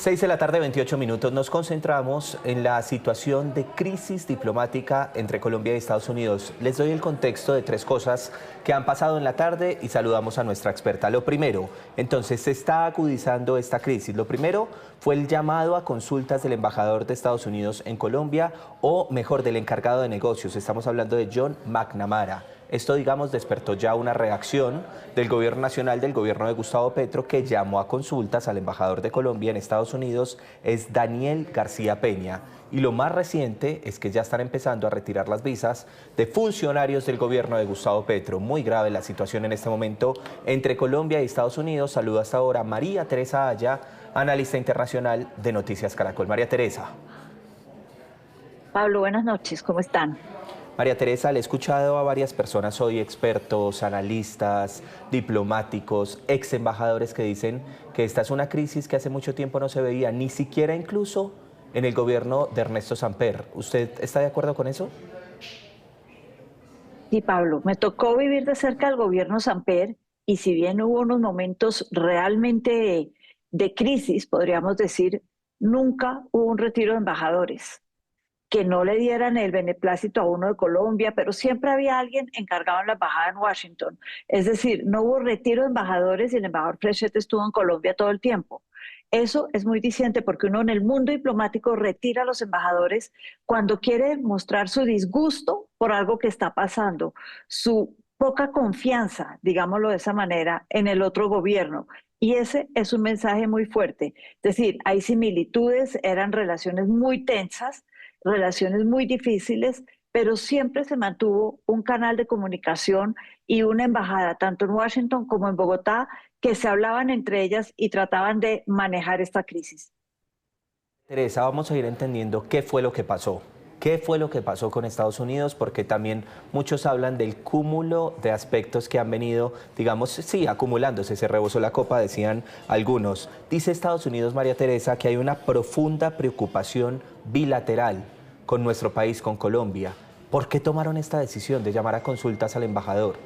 6 de la tarde, 28 minutos. Nos concentramos en la situación de crisis diplomática entre Colombia y Estados Unidos. Les doy el contexto de tres cosas que han pasado en la tarde y saludamos a nuestra experta. Lo primero, entonces se está agudizando esta crisis. Lo primero fue el llamado a consultas del embajador de Estados Unidos en Colombia, o mejor, del encargado de negocios. Estamos hablando de John McNamara. Esto, digamos, despertó ya una reacción del gobierno nacional, del gobierno de Gustavo Petro, que llamó a consultas al embajador de Colombia en Estados Unidos, es Daniel García Peña. Y lo más reciente es que ya están empezando a retirar las visas de funcionarios del gobierno de Gustavo Petro. Muy grave la situación en este momento entre Colombia y Estados Unidos. Saluda hasta ahora María Teresa Aya, analista internacional de Noticias Caracol. María Teresa. Pablo, buenas noches, ¿cómo están? María Teresa, le he escuchado a varias personas hoy, expertos, analistas, diplomáticos, ex embajadores, que dicen que esta es una crisis que hace mucho tiempo no se veía, ni siquiera incluso en el gobierno de Ernesto Samper. ¿Usted está de acuerdo con eso? Sí, Pablo, me tocó vivir de cerca el gobierno Samper y si bien hubo unos momentos realmente de crisis, podríamos decir, nunca hubo un retiro de embajadores que no le dieran el beneplácito a uno de Colombia, pero siempre había alguien encargado en la embajada en Washington. Es decir, no hubo retiro de embajadores y el embajador Flechette estuvo en Colombia todo el tiempo. Eso es muy diciente porque uno en el mundo diplomático retira a los embajadores cuando quiere mostrar su disgusto por algo que está pasando, su poca confianza, digámoslo de esa manera, en el otro gobierno. Y ese es un mensaje muy fuerte. Es decir, hay similitudes, eran relaciones muy tensas, relaciones muy difíciles, pero siempre se mantuvo un canal de comunicación y una embajada, tanto en Washington como en Bogotá, que se hablaban entre ellas y trataban de manejar esta crisis. Teresa, vamos a ir entendiendo qué fue lo que pasó. ¿Qué fue lo que pasó con Estados Unidos? Porque también muchos hablan del cúmulo de aspectos que han venido, digamos, sí, acumulándose. Se rebosó la copa, decían algunos. Dice Estados Unidos, María Teresa, que hay una profunda preocupación bilateral con nuestro país, con Colombia. ¿Por qué tomaron esta decisión de llamar a consultas al embajador?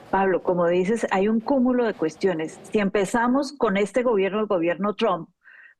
Pablo, como dices, hay un cúmulo de cuestiones. Si empezamos con este gobierno, el gobierno Trump,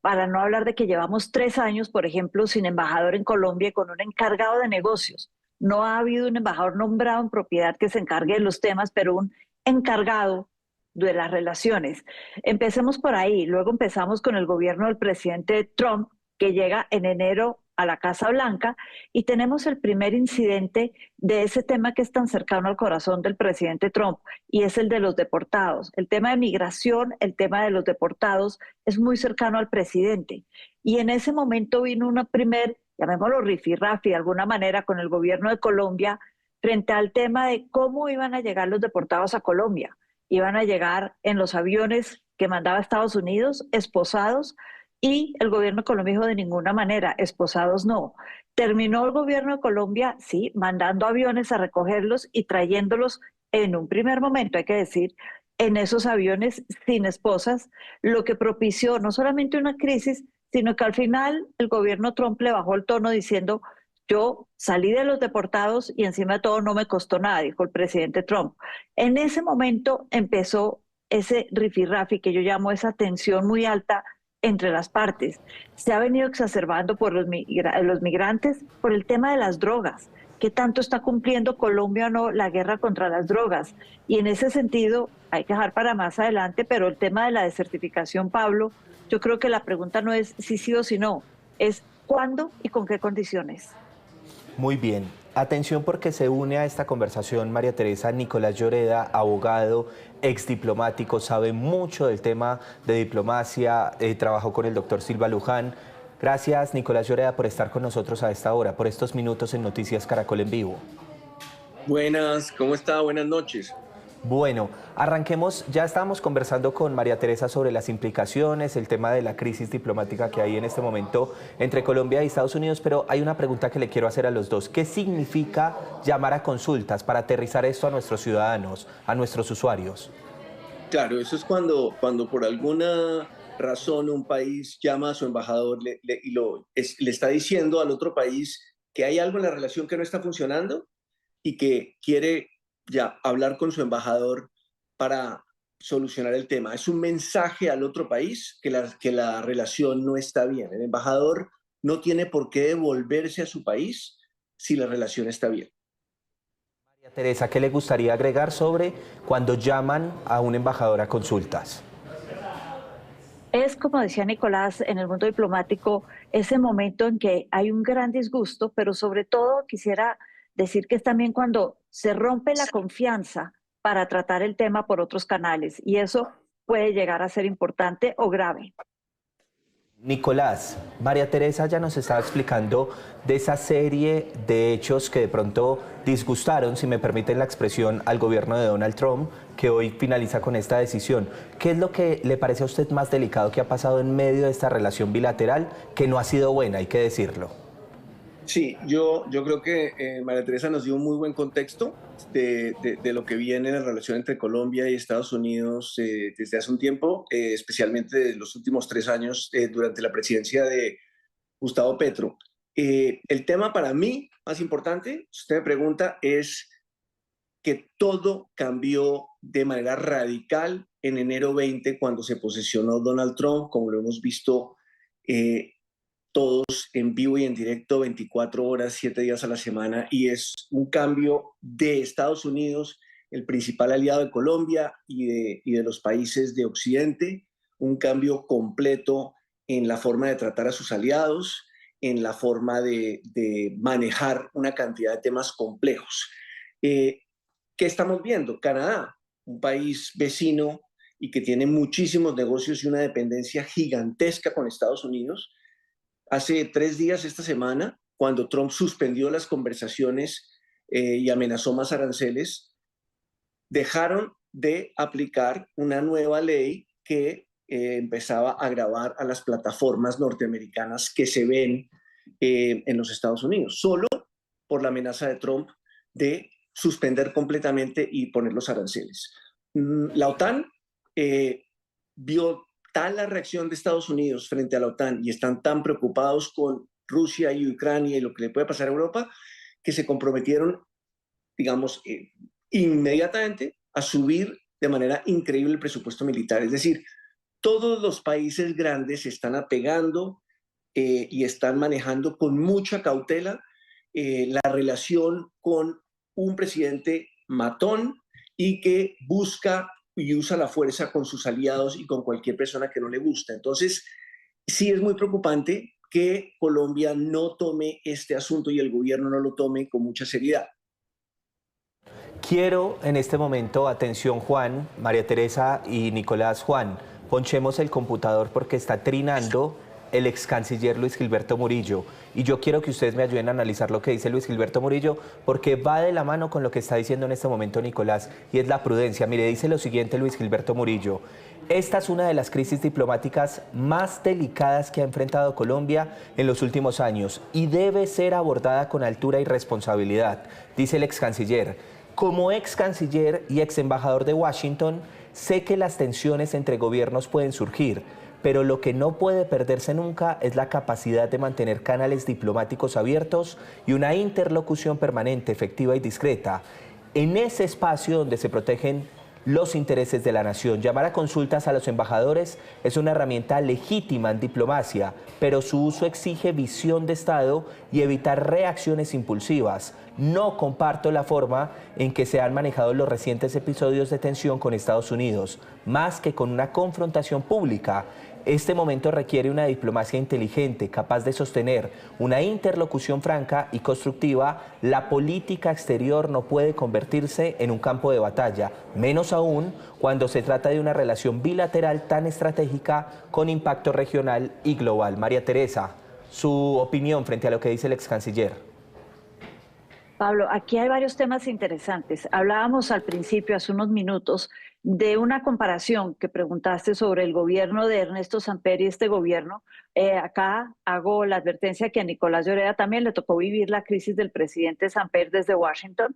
para no hablar de que llevamos 3 años, por ejemplo, sin embajador en Colombia y con un encargado de negocios. No ha habido un embajador nombrado en propiedad que se encargue de los temas, pero un encargado de las relaciones. Empecemos por ahí. Luego empezamos con el gobierno del presidente Trump, que llega en enero a la Casa Blanca, y tenemos el primer incidente de ese tema que es tan cercano al corazón del presidente Trump, y es el de los deportados. El tema de migración, el tema de los deportados, es muy cercano al presidente. Y en ese momento vino una primer, llamémoslo rifirrafi de alguna manera, con el gobierno de Colombia frente al tema de cómo iban a llegar los deportados a Colombia. Iban a llegar en los aviones que mandaba Estados Unidos, esposados, y el gobierno de Colombia dijo de ninguna manera, esposados no. Terminó el gobierno de Colombia, sí, mandando aviones a recogerlos y trayéndolos en un primer momento, hay que decir, en esos aviones sin esposas, lo que propició no solamente una crisis, sino que al final el gobierno Trump le bajó el tono diciendo, yo salí de los deportados y encima de todo no me costó nada, dijo el presidente Trump. En ese momento empezó ese rifirrafi que yo llamo esa tensión muy alta entre las partes. Se ha venido exacerbando por los migrantes, por el tema de las drogas. ¿Qué tanto está cumpliendo Colombia o no la guerra contra las drogas? Y en ese sentido, hay que dejar para más adelante, pero el tema de la desertificación, Pablo, yo creo que la pregunta no es si sí o si no, es cuándo y con qué condiciones. Muy bien. Atención, porque se une a esta conversación María Teresa Nicolás Lloreda, abogado, ex diplomático, sabe mucho del tema de diplomacia, trabajó con el doctor Silva Luján. Gracias, Nicolás Lloreda, por estar con nosotros a esta hora, por estos minutos en Noticias Caracol en vivo. Buenas, ¿cómo está? Buenas noches. Bueno, arranquemos. Ya estábamos conversando con María Teresa sobre las implicaciones, el tema de la crisis diplomática que hay en este momento entre Colombia y Estados Unidos, pero hay una pregunta que le quiero hacer a los dos. ¿Qué significa llamar a consultas para aterrizar esto a nuestros ciudadanos, a nuestros usuarios? Claro, eso es cuando por alguna razón un país llama a su embajador le está diciendo al otro país que hay algo en la relación que no está funcionando y que quiere ya hablar con su embajador para solucionar el tema. Es un mensaje al otro país que la relación no está bien. El embajador no tiene por qué devolverse a su país si la relación está bien. María Teresa, ¿qué le gustaría agregar sobre cuando llaman a un embajador a consultas? Es, como decía Nicolás, en el mundo diplomático, ese momento en que hay un gran disgusto, pero sobre todo quisiera decir que es también cuando se rompe la confianza para tratar el tema por otros canales, y eso puede llegar a ser importante o grave. Nicolás, María Teresa ya nos estaba explicando de esa serie de hechos que de pronto disgustaron, si me permiten la expresión, al gobierno de Donald Trump, que hoy finaliza con esta decisión. ¿Qué es lo que le parece a usted más delicado que ha pasado en medio de esta relación bilateral, que no ha sido buena, hay que decirlo? Sí, yo creo que María Teresa nos dio un muy buen contexto de lo que viene en la relación entre Colombia y Estados Unidos desde hace un tiempo, especialmente de los últimos 3 años durante la presidencia de Gustavo Petro. El tema para mí más importante, si usted me pregunta, es que todo cambió de manera radical en enero 20 cuando se posesionó Donald Trump, como lo hemos visto eh, todos en vivo y en directo 24 horas, 7 días a la semana, y es un cambio de Estados Unidos, el principal aliado de Colombia y de los países de Occidente, un cambio completo en la forma de tratar a sus aliados, en la forma de manejar una cantidad de temas complejos. Eh, ¿Qué estamos viendo? Canadá, un país vecino y que tiene muchísimos negocios y una dependencia gigantesca con Estados Unidos. Hace 3 días, esta semana, cuando Trump suspendió las conversaciones y amenazó más aranceles, dejaron de aplicar una nueva ley que empezaba a gravar a las plataformas norteamericanas que se ven en los Estados Unidos, solo por la amenaza de Trump de suspender completamente y poner los aranceles. La OTAN vio tal la reacción de Estados Unidos frente a la OTAN y están tan preocupados con Rusia y Ucrania y lo que le puede pasar a Europa, que se comprometieron, digamos, inmediatamente a subir de manera increíble el presupuesto militar. Es decir, todos los países grandes se están apegando y están manejando con mucha cautela la relación con un presidente matón y que busca y usa la fuerza con sus aliados y con cualquier persona que no le gusta. Entonces, sí es muy preocupante que Colombia no tome este asunto y el gobierno no lo tome con mucha seriedad. Quiero en este momento, atención Juan, María Teresa y Nicolás. Juan, ponchemos el computador porque está trinando el ex canciller Luis Gilberto Murillo. Y yo quiero que ustedes me ayuden a analizar lo que dice Luis Gilberto Murillo, porque va de la mano con lo que está diciendo en este momento Nicolás, y es la prudencia. Mire, dice lo siguiente Luis Gilberto Murillo: esta es una de las crisis diplomáticas más delicadas que ha enfrentado Colombia en los últimos años y debe ser abordada con altura y responsabilidad, dice el ex canciller. Como ex canciller y ex embajador de Washington, sé que las tensiones entre gobiernos pueden surgir, pero lo que no puede perderse nunca es la capacidad de mantener canales diplomáticos abiertos y una interlocución permanente, efectiva y discreta. En ese espacio donde se protegen los intereses de la nación. Llamar a consultas a los embajadores es una herramienta legítima en diplomacia, pero su uso exige visión de Estado y evitar reacciones impulsivas. No comparto la forma en que se han manejado los recientes episodios de tensión con Estados Unidos, más que con una confrontación pública. Este momento requiere una diplomacia inteligente, capaz de sostener una interlocución franca y constructiva. La política exterior no puede convertirse en un campo de batalla, menos aún cuando se trata de una relación bilateral tan estratégica con impacto regional y global. María Teresa, su opinión frente a lo que dice el ex canciller. Pablo, aquí hay varios temas interesantes. Hablábamos al principio, hace unos minutos, de una comparación que preguntaste sobre el gobierno de Ernesto Samper y este gobierno. Acá hago la advertencia que a Nicolás Lloreda también le tocó vivir la crisis del presidente Samper desde Washington.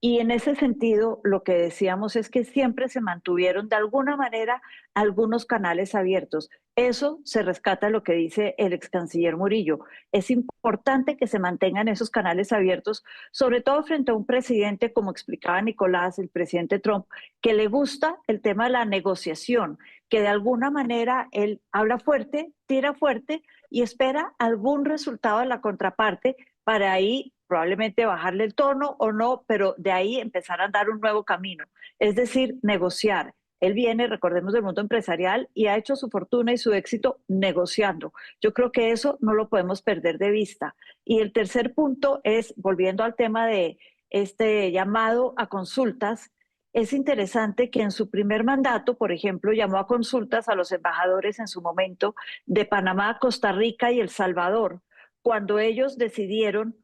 Y en ese sentido, lo que decíamos es que siempre se mantuvieron de alguna manera algunos canales abiertos. Eso se rescata lo que dice el ex canciller Murillo. Es importante que se mantengan esos canales abiertos, sobre todo frente a un presidente, como explicaba Nicolás, el presidente Trump, que le gusta el tema de la negociación, que de alguna manera él habla fuerte, tira fuerte y espera algún resultado de la contraparte para ahí probablemente bajarle el tono o no, pero de ahí empezar a andar un nuevo camino, es decir, negociar. Él viene, recordemos, del mundo empresarial y ha hecho su fortuna y su éxito negociando. Yo creo que eso no lo podemos perder de vista. Y el tercer punto es, volviendo al tema de este llamado a consultas, es interesante que en su primer mandato, por ejemplo, llamó a consultas a los embajadores en su momento de Panamá, Costa Rica y El Salvador, cuando ellos decidieron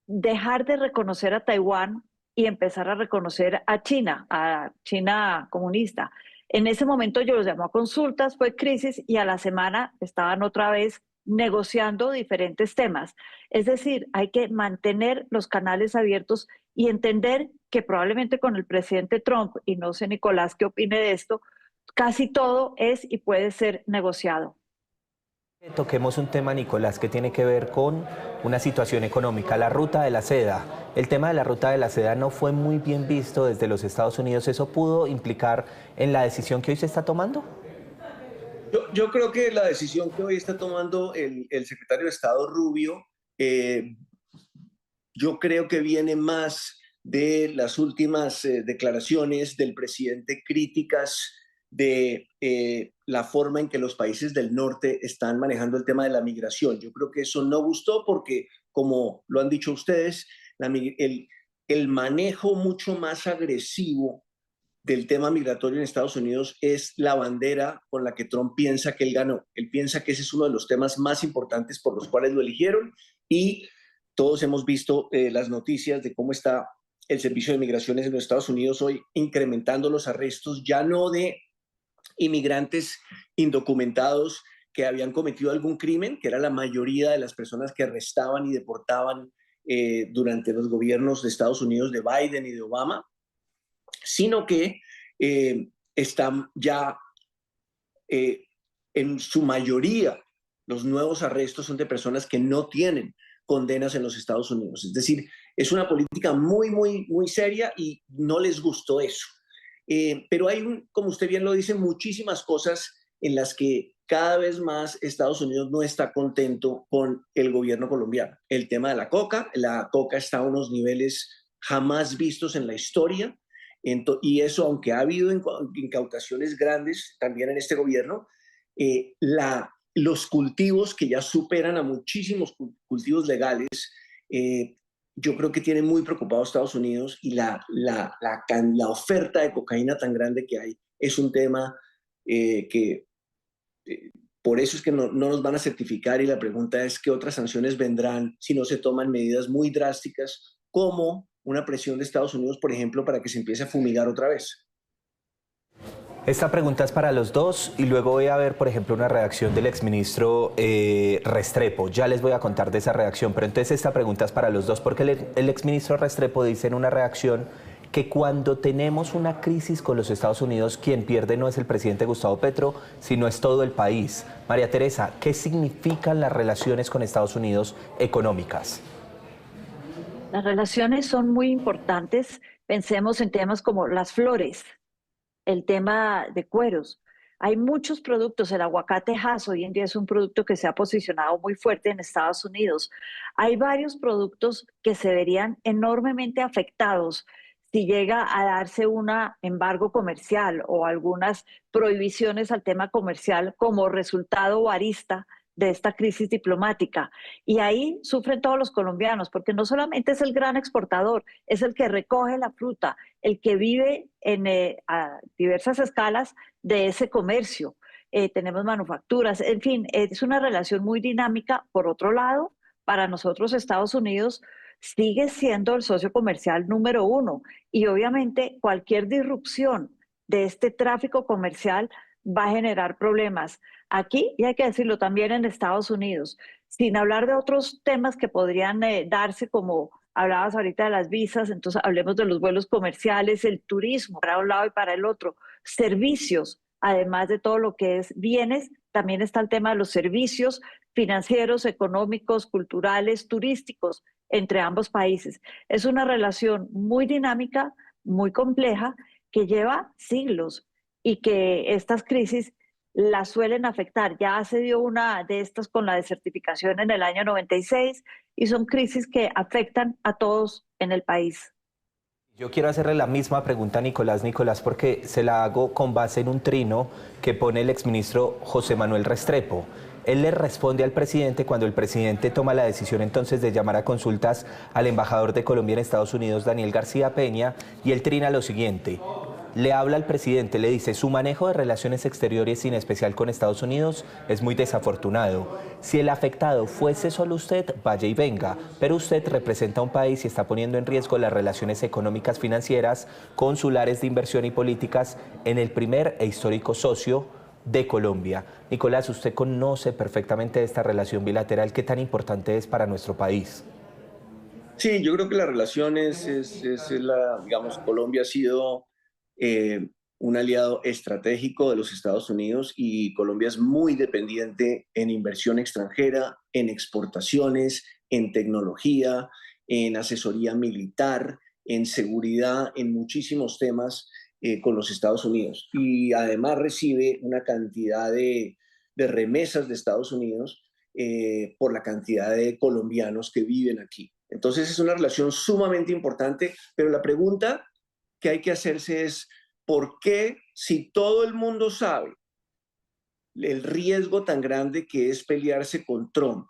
dejar de reconocer a Taiwán y empezar a reconocer a China comunista. En ese momento yo los llamó a consultas, fue crisis y a la semana estaban otra vez negociando diferentes temas. Es decir, hay que mantener los canales abiertos y entender que probablemente con el presidente Trump, y no sé Nicolás qué opine de esto, casi todo es y puede ser negociado. Toquemos un tema, Nicolás, que tiene que ver con una situación económica, la ruta de la seda. El tema de la ruta de la seda no fue muy bien visto desde los Estados Unidos. ¿Eso pudo implicar en la decisión que hoy se está tomando? Yo creo que la decisión que hoy está tomando el secretario de Estado Rubio, yo creo que viene más de las últimas declaraciones del presidente críticas de la forma en que los países del norte están manejando el tema de la migración. Yo creo que eso no gustó porque, como lo han dicho ustedes, el manejo mucho más agresivo del tema migratorio en Estados Unidos es la bandera con la que Trump piensa que él ganó. Él piensa que ese es uno de los temas más importantes por los cuales lo eligieron y todos hemos visto las noticias de cómo está el servicio de migraciones en los Estados Unidos hoy incrementando los arrestos, ya no de inmigrantes indocumentados que habían cometido algún crimen, que era la mayoría de las personas que arrestaban y deportaban durante los gobiernos de Estados Unidos de Biden y de Obama, sino que están ya en su mayoría los nuevos arrestos son de personas que no tienen condenas en los Estados Unidos. Es decir, es una política muy, muy, muy seria y no les gustó eso. Pero hay, como usted bien lo dice, muchísimas cosas en las que cada vez más Estados Unidos no está contento con el gobierno colombiano. El tema de la coca está a unos niveles jamás vistos en la historia. Y eso, aunque ha habido incautaciones grandes también en este gobierno, los cultivos que ya superan a muchísimos cultivos legales, yo creo que tiene muy preocupado a Estados Unidos y la oferta de cocaína tan grande que hay es un tema que por eso es que no nos van a certificar y la pregunta es qué otras sanciones vendrán si no se toman medidas muy drásticas como una presión de Estados Unidos, por ejemplo, para que se empiece a fumigar otra vez. Esta pregunta es para los dos y luego voy a ver, por ejemplo, una reacción del exministro Restrepo. Ya les voy a contar de esa reacción, pero entonces esta pregunta es para los dos porque el exministro Restrepo dice en una reacción que cuando tenemos una crisis con los Estados Unidos, quien pierde no es el presidente Gustavo Petro, sino es todo el país. María Teresa, ¿qué significan las relaciones con Estados Unidos económicas? Las relaciones son muy importantes. Pensemos en temas como las flores, el tema de cueros. Hay muchos productos, el aguacate Hass hoy en día es un producto que se ha posicionado muy fuerte en Estados Unidos. Hay varios productos que se verían enormemente afectados si llega a darse un embargo comercial o algunas prohibiciones al tema comercial como resultado o arista de esta crisis diplomática. Y ahí sufren todos los colombianos, porque no solamente es el gran exportador, es el que recoge la fruta, el que vive a diversas escalas de ese comercio. Tenemos manufacturas, en fin, es una relación muy dinámica. Por otro lado, para nosotros Estados Unidos sigue siendo el socio comercial número uno y obviamente cualquier disrupción de este tráfico comercial va a generar problemas aquí y hay que decirlo también en Estados Unidos, sin hablar de otros temas que podrían darse como Hablabas ahorita de las visas, entonces hablemos de los vuelos comerciales, el turismo para un lado y para el otro, servicios, además de todo lo que es bienes, también está el tema de los servicios financieros, económicos, culturales, turísticos entre ambos países. Es una relación muy dinámica, muy compleja, que lleva siglos y que estas crisis las suelen afectar. Ya se dio una de estas con la desertificación en el año 96 y son crisis que afectan a todos en el país. Yo quiero hacerle la misma pregunta a Nicolás, porque se la hago con base en un trino que pone el exministro José Manuel Restrepo. Él le responde al presidente cuando el presidente toma la decisión entonces de llamar a consultas al embajador de Colombia en Estados Unidos, Daniel García Peña, y él trina lo siguiente. Le habla al presidente, le dice, su manejo de relaciones exteriores, en especial con Estados Unidos, es muy desafortunado. Si el afectado fuese solo usted, vaya y venga, pero usted representa a un país y está poniendo en riesgo las relaciones económicas, financieras, consulares, de inversión y políticas en el primer e histórico socio de Colombia. Nicolás, usted conoce perfectamente esta relación bilateral, ¿qué tan importante es para nuestro país? Sí, yo creo que la relación digamos, Colombia ha sido un aliado estratégico de los Estados Unidos y Colombia es muy dependiente en inversión extranjera, en exportaciones, en tecnología, en asesoría militar, en seguridad, en muchísimos temas con los Estados Unidos. Y además recibe una cantidad de remesas de Estados Unidos por la cantidad de colombianos que viven aquí. Entonces es una relación sumamente importante, pero la pregunta que hay que hacerse es, ¿por qué, si todo el mundo sabe el riesgo tan grande que es pelearse con Trump,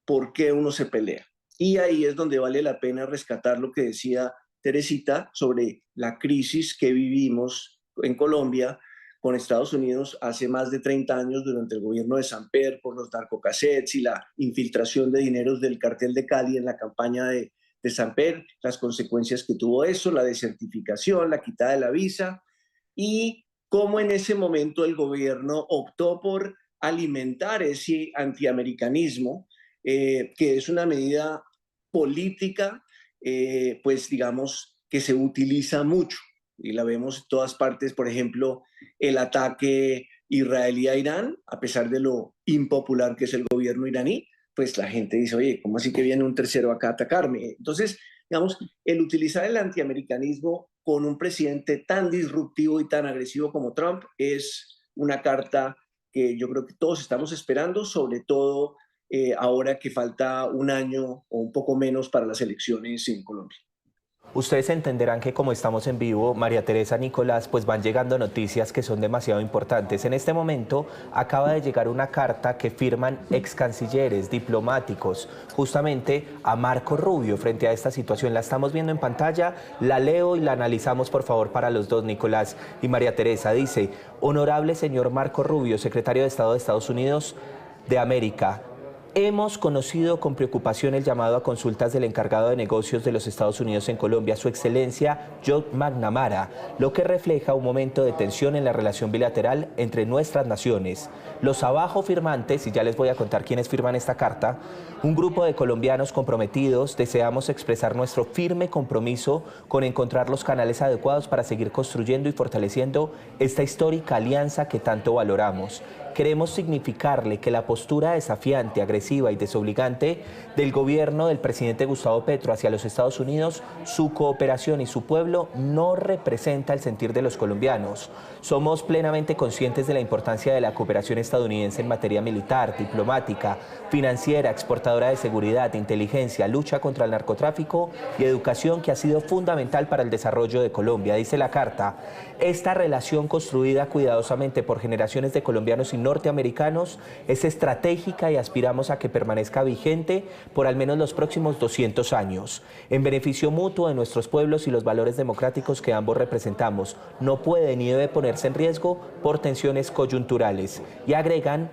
por qué uno se pelea? Y ahí es donde vale la pena rescatar lo que decía Teresita sobre la crisis que vivimos en Colombia con Estados Unidos hace más de 30 años durante el gobierno de Samper por los narcocassettes y la infiltración de dineros del cartel de Cali en la campaña de Samper, las consecuencias que tuvo eso, la desertificación, la quitada de la visa y cómo en ese momento el gobierno optó por alimentar ese antiamericanismo, que es una medida política, pues digamos, que se utiliza mucho y la vemos en todas partes, por ejemplo, el ataque israelí a Irán, a pesar de lo impopular que es el gobierno iraní, pues la gente dice, oye, ¿cómo así que viene un tercero acá a atacarme? Entonces, digamos, el utilizar el antiamericanismo con un presidente tan disruptivo y tan agresivo como Trump es una carta que yo creo que todos estamos esperando, sobre todo ahora que falta un año o un poco menos para las elecciones en Colombia. Ustedes entenderán que como estamos en vivo, María Teresa, Nicolás, pues van llegando noticias que son demasiado importantes. En este momento acaba de llegar una carta que firman ex cancilleres, diplomáticos, justamente a Marco Rubio frente a esta situación. La estamos viendo en pantalla, la leo y la analizamos por favor para los dos, Nicolás y María Teresa. Dice, honorable señor Marco Rubio, secretario de Estado de Estados Unidos de América. Hemos conocido con preocupación el llamado a consultas del encargado de negocios de los Estados Unidos en Colombia, su excelencia John McNamara, lo que refleja un momento de tensión en la relación bilateral entre nuestras naciones. Los abajo firmantes, y ya les voy a contar quiénes firman esta carta, un grupo de colombianos comprometidos, deseamos expresar nuestro firme compromiso con encontrar los canales adecuados para seguir construyendo y fortaleciendo esta histórica alianza que tanto valoramos. Queremos significarle que la postura desafiante, agresiva y desobligante del gobierno del presidente Gustavo Petro hacia los Estados Unidos, su cooperación y su pueblo no representa el sentir de los colombianos. Somos plenamente conscientes de la importancia de la cooperación estadounidense en materia militar, diplomática, financiera, exportadora de seguridad, inteligencia, lucha contra el narcotráfico y educación, que ha sido fundamental para el desarrollo de Colombia. Dice la carta, esta relación construida cuidadosamente por generaciones de colombianos y norteamericanos es estratégica y aspiramos a que permanezca vigente por al menos los próximos 200 años, en beneficio mutuo de nuestros pueblos y los valores democráticos que ambos representamos. No puede ni debe ponerse en riesgo por tensiones coyunturales. Y agregan,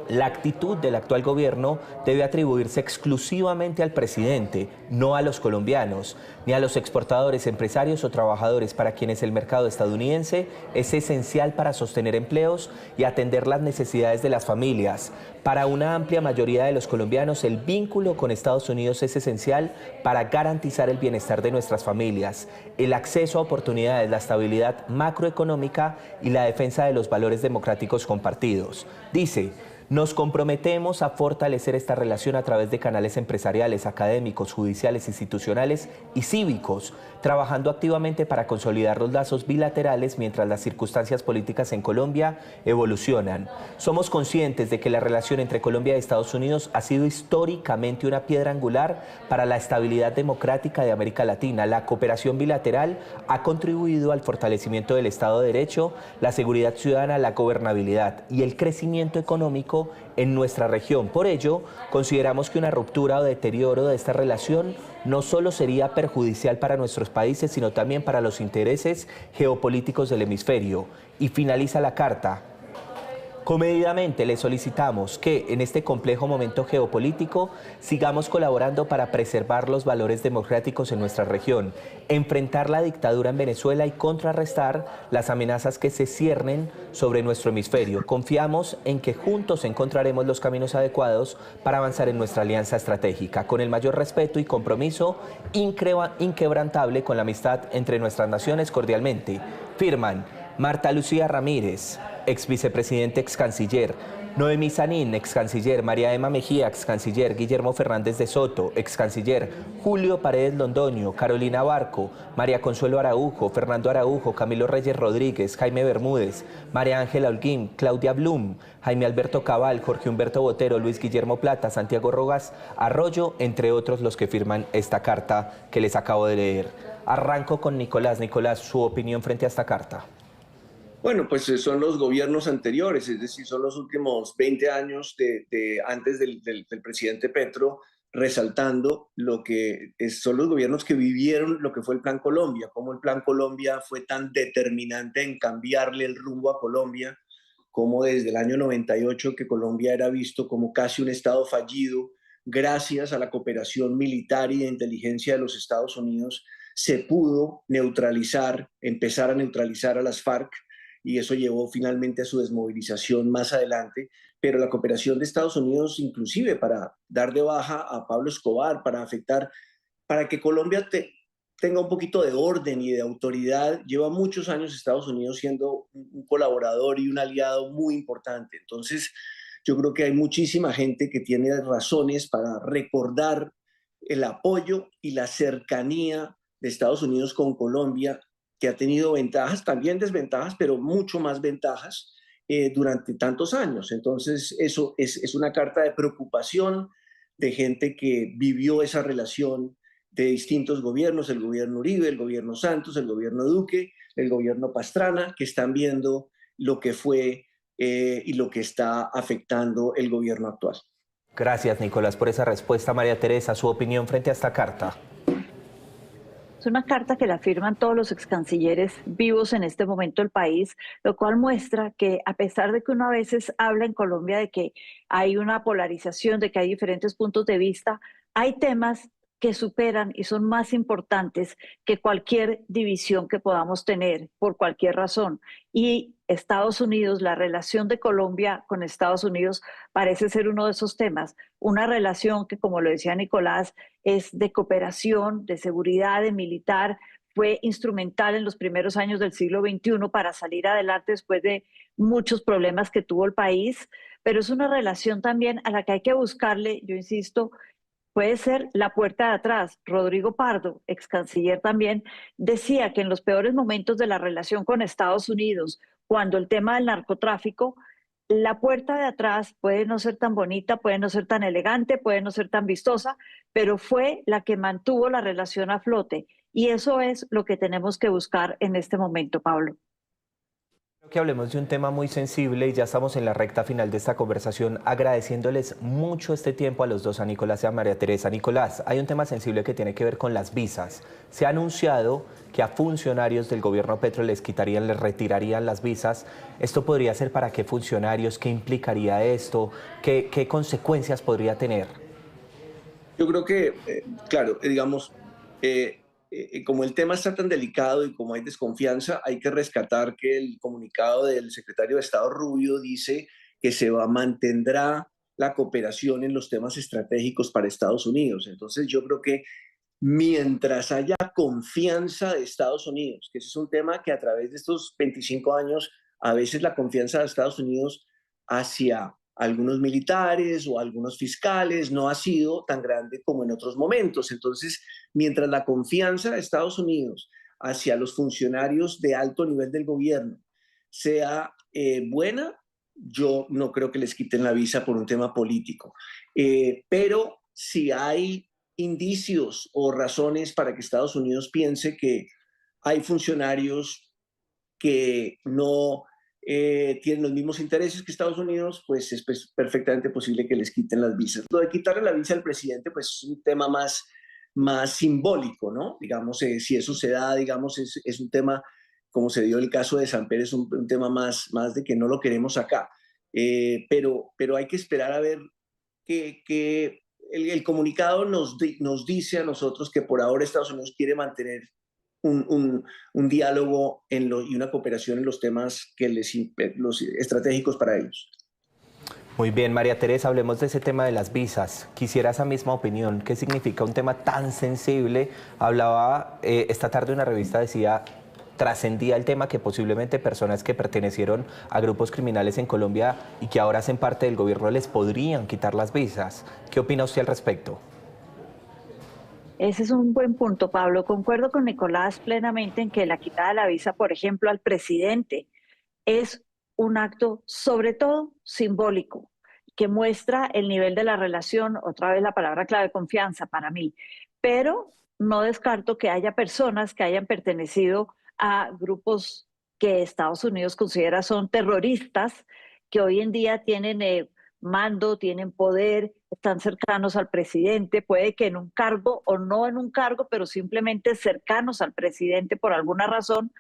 La actitud del actual gobierno debe atribuirse exclusivamente al presidente, no a los colombianos, ni a los exportadores, empresarios o trabajadores para quienes el mercado estadounidense es esencial para sostener empleos y atender las necesidades de las familias. Para una amplia mayoría de los colombianos, el vínculo con Estados Unidos es esencial para garantizar el bienestar de nuestras familias, el acceso a oportunidades, la estabilidad macroeconómica y la defensa de los valores democráticos compartidos. Dice: nos comprometemos a fortalecer esta relación a través de canales empresariales, académicos, judiciales, institucionales y cívicos, trabajando activamente para consolidar los lazos bilaterales mientras las circunstancias políticas en Colombia evolucionan. Somos conscientes de que la relación entre Colombia y Estados Unidos ha sido históricamente una piedra angular para la estabilidad democrática de América Latina. La cooperación bilateral ha contribuido al fortalecimiento del Estado de Derecho, la seguridad ciudadana, la gobernabilidad y el crecimiento económico en nuestra región. Por ello, consideramos que una ruptura o deterioro de esta relación no solo sería perjudicial para nuestros países, sino también para los intereses geopolíticos del hemisferio. Y finaliza la carta: comedidamente le solicitamos que en este complejo momento geopolítico sigamos colaborando para preservar los valores democráticos en nuestra región, enfrentar la dictadura en Venezuela y contrarrestar las amenazas que se ciernen sobre nuestro hemisferio. Confiamos en que juntos encontraremos los caminos adecuados para avanzar en nuestra alianza estratégica, con el mayor respeto y compromiso inquebrantable con la amistad entre nuestras naciones. Cordialmente, firman Marta Lucía Ramírez, ex vicepresidente, ex canciller; Noemí Sanín, ex canciller; María Emma Mejía, ex canciller; Guillermo Fernández de Soto, ex canciller; Julio Paredes Londoño, Carolina Barco, María Consuelo Araujo, Fernando Araujo, Camilo Reyes Rodríguez, Jaime Bermúdez, María Ángela Holguín, Claudia Blum, Jaime Alberto Cabal, Jorge Humberto Botero, Luis Guillermo Plata, Santiago Rogas Arroyo, entre otros los que firman esta carta que les acabo de leer. Arranco con Nicolás. Nicolás, su opinión frente a esta carta. Bueno, pues son los gobiernos anteriores, es decir, son los últimos 20 años antes del presidente Petro, resaltando lo que son los gobiernos que vivieron lo que fue el Plan Colombia, cómo el Plan Colombia fue tan determinante en cambiarle el rumbo a Colombia, cómo desde el año 98 que Colombia era visto como casi un estado fallido, gracias a la cooperación militar y de inteligencia de los Estados Unidos, se pudo neutralizar, empezar a neutralizar a las FARC, y eso llevó finalmente a su desmovilización más adelante, pero la cooperación de Estados Unidos, inclusive para dar de baja a Pablo Escobar, para afectar, para que Colombia tenga un poquito de orden y de autoridad, lleva muchos años Estados Unidos siendo un colaborador y un aliado muy importante. Entonces, yo creo que hay muchísima gente que tiene razones para recordar el apoyo y la cercanía de Estados Unidos con Colombia, que ha tenido ventajas, también desventajas, pero mucho más ventajas durante tantos años. Entonces, eso es una carta de preocupación de gente que vivió esa relación de distintos gobiernos, el gobierno Uribe, el gobierno Santos, el gobierno Duque, el gobierno Pastrana, que están viendo lo que fue y lo que está afectando el gobierno actual. Gracias, Nicolás, por esa respuesta. María Teresa, su opinión frente a esta carta. Es una carta que la firman todos los ex cancilleres vivos en este momento del país, lo cual muestra que a pesar de que uno a veces habla en Colombia de que hay una polarización, de que hay diferentes puntos de vista, hay temas que superan y son más importantes que cualquier división que podamos tener por cualquier razón. Y Estados Unidos, la relación de Colombia con Estados Unidos parece ser uno de esos temas. Una relación que, como lo decía Nicolás, es de cooperación, de seguridad, de militar, fue instrumental en los primeros años del siglo XXI para salir adelante después de muchos problemas que tuvo el país, pero es una relación también a la que hay que buscarle, yo insisto, puede ser la puerta de atrás. Rodrigo Pardo, ex canciller también, decía que en los peores momentos de la relación con Estados Unidos, cuando el tema del narcotráfico, la puerta de atrás puede no ser tan bonita, puede no ser tan elegante, puede no ser tan vistosa, pero fue la que mantuvo la relación a flote. Y eso es lo que tenemos que buscar en este momento, Pablo. Que hablemos de un tema muy sensible y ya estamos en la recta final de esta conversación, agradeciéndoles mucho este tiempo a los dos, a Nicolás y a María Teresa. Nicolás, hay un tema sensible que tiene que ver con las visas. Se ha anunciado que a funcionarios del gobierno Petro les quitarían, les retirarían las visas. ¿Esto podría ser para qué funcionarios? ¿Qué implicaría esto? ¿Qué consecuencias podría tener? Yo creo que, claro, digamos, como el tema está tan delicado y como hay desconfianza, hay que rescatar que el comunicado del secretario de Estado Rubio dice que mantendrá la cooperación en los temas estratégicos para Estados Unidos. Entonces yo creo que mientras haya confianza de Estados Unidos, que ese es un tema que a través de estos 25 años, a veces la confianza de Estados Unidos hacia algunos militares o algunos fiscales no ha sido tan grande como en otros momentos. Entonces, mientras la confianza de Estados Unidos hacia los funcionarios de alto nivel del gobierno sea buena, yo no creo que les quiten la visa por un tema político. Pero si hay indicios o razones para que Estados Unidos piense que hay funcionarios que no tienen los mismos intereses que Estados Unidos, pues es perfectamente posible que les quiten las visas. Lo de quitarle la visa al presidente, pues es un tema más simbólico, ¿no? Digamos, si eso se da, digamos, es un tema, como se dio el caso de Samper, es un tema más de que no lo queremos acá. Pero hay que esperar a ver que el comunicado nos dice a nosotros que por ahora Estados Unidos quiere mantener un diálogo y una cooperación en los temas los estratégicos para ellos. Muy bien, María Teresa, hablemos de ese tema de las visas. Quisiera esa misma opinión. ¿Qué significa un tema tan sensible? Hablaba esta tarde una revista, decía, trascendía el tema que posiblemente personas que pertenecieron a grupos criminales en Colombia y que ahora hacen parte del gobierno les podrían quitar las visas. ¿Qué opina usted al respecto? Ese es un buen punto, Pablo. Concuerdo con Nicolás plenamente en que la quitada de la visa, por ejemplo, al presidente es un acto sobre todo simbólico, que muestra el nivel de la relación, otra vez la palabra clave, confianza para mí, pero no descarto que haya personas que hayan pertenecido a grupos que Estados Unidos considera son terroristas, que hoy en día tienen mando, tienen poder, están cercanos al presidente, puede que en un cargo o no en un cargo, pero simplemente cercanos al presidente por alguna razón.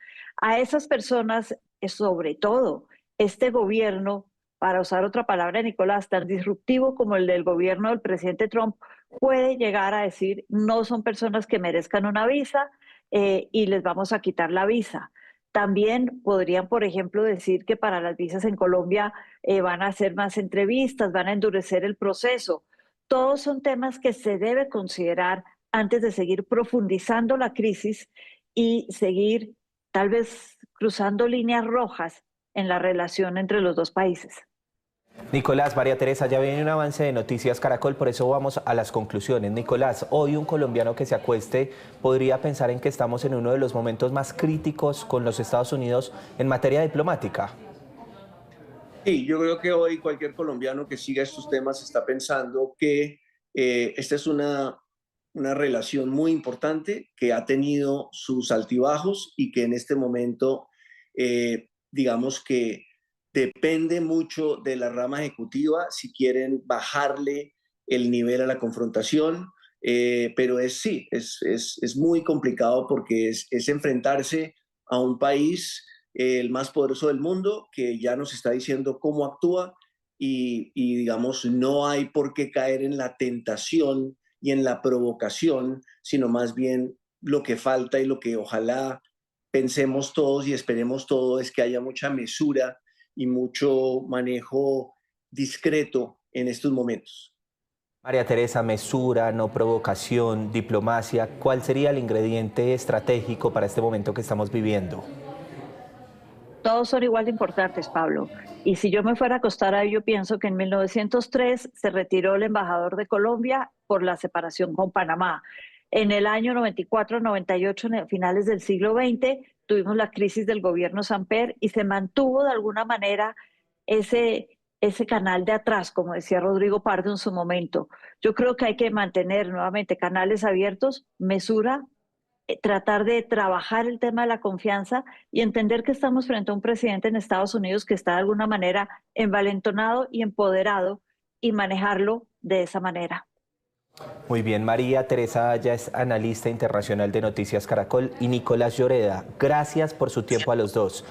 A esas personas, sobre todo, este gobierno, para usar otra palabra, Nicolás, tan disruptivo como el del gobierno del presidente Trump, puede llegar a decir no son personas que merezcan una visa y les vamos a quitar la visa. También podrían, por ejemplo, decir que para las visas en Colombia van a hacer más entrevistas, van a endurecer el proceso. Todos son temas que se debe considerar antes de seguir profundizando la crisis y seguir tal vez cruzando líneas rojas en la relación entre los dos países. Nicolás, María Teresa, ya viene un avance de Noticias Caracol, por eso vamos a las conclusiones. Nicolás, hoy un colombiano que se acueste podría pensar en que estamos en uno de los momentos más críticos con los Estados Unidos en materia diplomática. Sí, yo creo que hoy cualquier colombiano que siga estos temas está pensando que esta es una relación muy importante que ha tenido sus altibajos y que en este momento, digamos que depende mucho de la rama ejecutiva si quieren bajarle el nivel a la confrontación, pero sí, es muy complicado porque es enfrentarse a un país, el más poderoso del mundo, que ya nos está diciendo cómo actúa digamos, no hay por qué caer en la tentación y en la provocación, sino más bien lo que falta y lo que ojalá pensemos todos y esperemos todos es que haya mucha mesura y mucho manejo discreto en estos momentos. María Teresa, mesura, no provocación, diplomacia, ¿cuál sería el ingrediente estratégico para este momento que estamos viviendo? Todos son igual de importantes, Pablo. Y si yo me fuera a acostar ahí, yo pienso que en 1903 se retiró el embajador de Colombia por la separación con Panamá. En el año 94-98, en finales del siglo XX, tuvimos la crisis del gobierno Samper y se mantuvo de alguna manera ese canal de atrás, como decía Rodrigo Pardo en su momento. Yo creo que hay que mantener nuevamente canales abiertos, mesura, tratar de trabajar el tema de la confianza y entender que estamos frente a un presidente en Estados Unidos que está de alguna manera envalentonado y empoderado y manejarlo de esa manera. Muy bien, María Teresa Aya es analista internacional de Noticias Caracol y Nicolás Lloreda. Gracias por su tiempo a los dos.